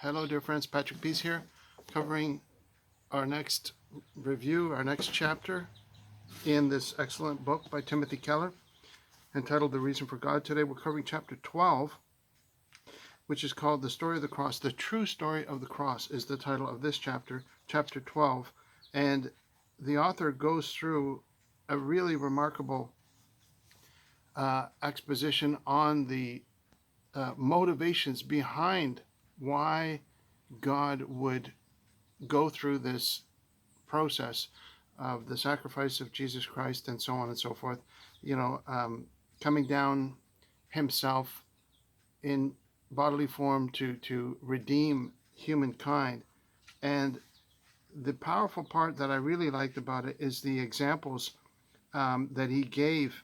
Hello, dear friends. Patrick Peace here, covering our next review, our next chapter in this excellent book by Timothy Keller, entitled The Reason for God. Today we're covering chapter 12, which is called The Story of the Cross. The True Story of the Cross is the title of this chapter, chapter 12. And the author goes through a really remarkable exposition on the motivations behind why God would go through this process of the sacrifice of Jesus Christ and so on and so forth, coming down himself in bodily form to redeem humankind. And the powerful part that I really liked about it is the examples that he gave.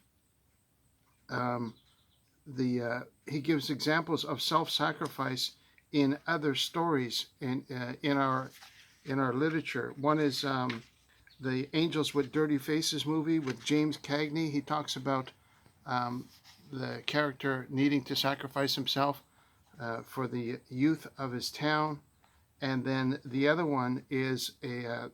He gives examples of self-sacrifice in other stories in our literature. One is the Angels with Dirty Faces movie with James Cagney. He talks about the character needing to sacrifice himself for the youth of his town. And then the other one is a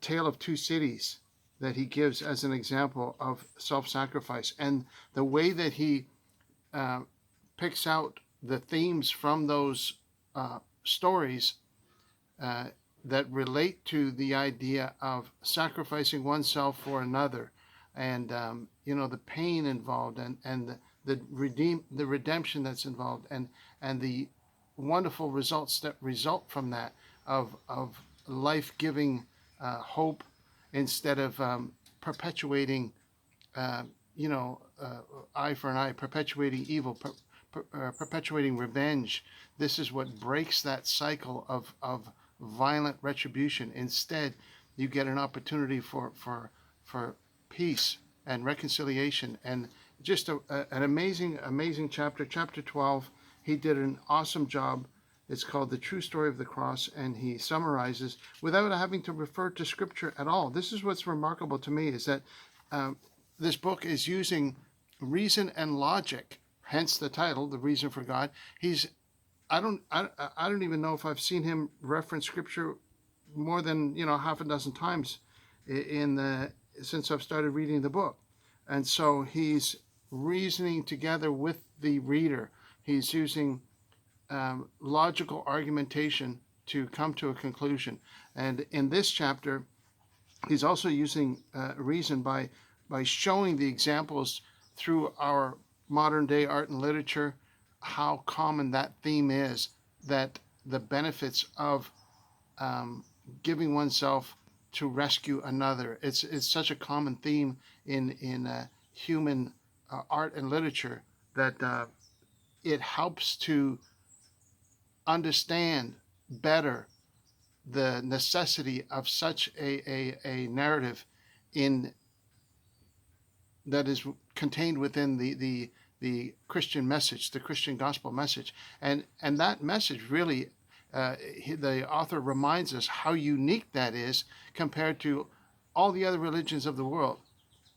Tale of Two Cities that he gives as an example of self-sacrifice. And the way that he picks out the themes from those stories that relate to the idea of sacrificing oneself for another, and the pain involved, and the redemption that's involved, and the wonderful results that result from that of life-giving hope, instead of perpetuating eye for an eye, perpetuating evil, perpetuating revenge. This is what breaks that cycle of violent retribution. Instead, you get an opportunity for peace and reconciliation, and just an amazing chapter. Chapter 12, he did an awesome job. It's called The True Story of the Cross, and he summarizes without having to refer to scripture at all. This is what's remarkable to me, is that this book is using reason and logic, hence the title, The Reason for God. I don't even know if I've seen him reference scripture more than half a dozen times since I've started reading the book. And so he's reasoning together with the reader. He's using logical argumentation to come to a conclusion. And in this chapter, he's also using reason by showing the examples through our modern day art and literature, how common that theme is, that the benefits of giving oneself to rescue another. It's such a common theme in human art and literature that it helps to understand better the necessity of such a narrative that is contained within the Christian message, the Christian gospel message. And that message really, the author reminds us how unique that is compared to all the other religions of the world.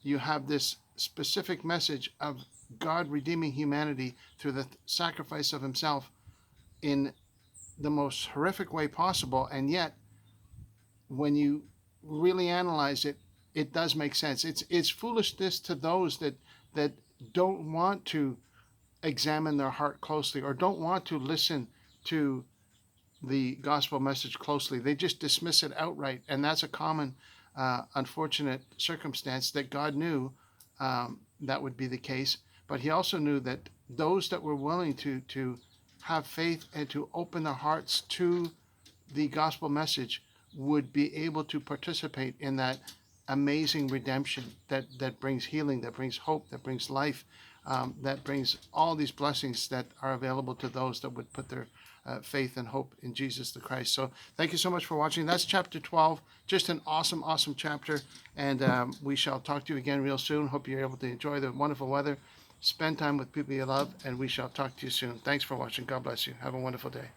You have this specific message of God redeeming humanity through the sacrifice of himself in the most horrific way possible. And yet, when you really analyze it, it does make sense. It's foolishness to those that don't want to examine their heart closely, or don't want to listen to the gospel message closely. They just dismiss it outright, and that's a common unfortunate circumstance that God knew that would be the case. But he also knew that those that were willing to have faith and to open their hearts to the gospel message would be able to participate in that amazing redemption that brings healing, that brings hope, that brings life, that brings all these blessings that are available to those that would put their faith and hope in Jesus the Christ. So thank you so much for watching. That's chapter 12. Just an awesome chapter. And we shall talk to you again real soon. Hope you're able to enjoy the wonderful weather. Spend time with people you love, and we shall talk to you soon. Thanks for watching. God bless you. Have a wonderful day.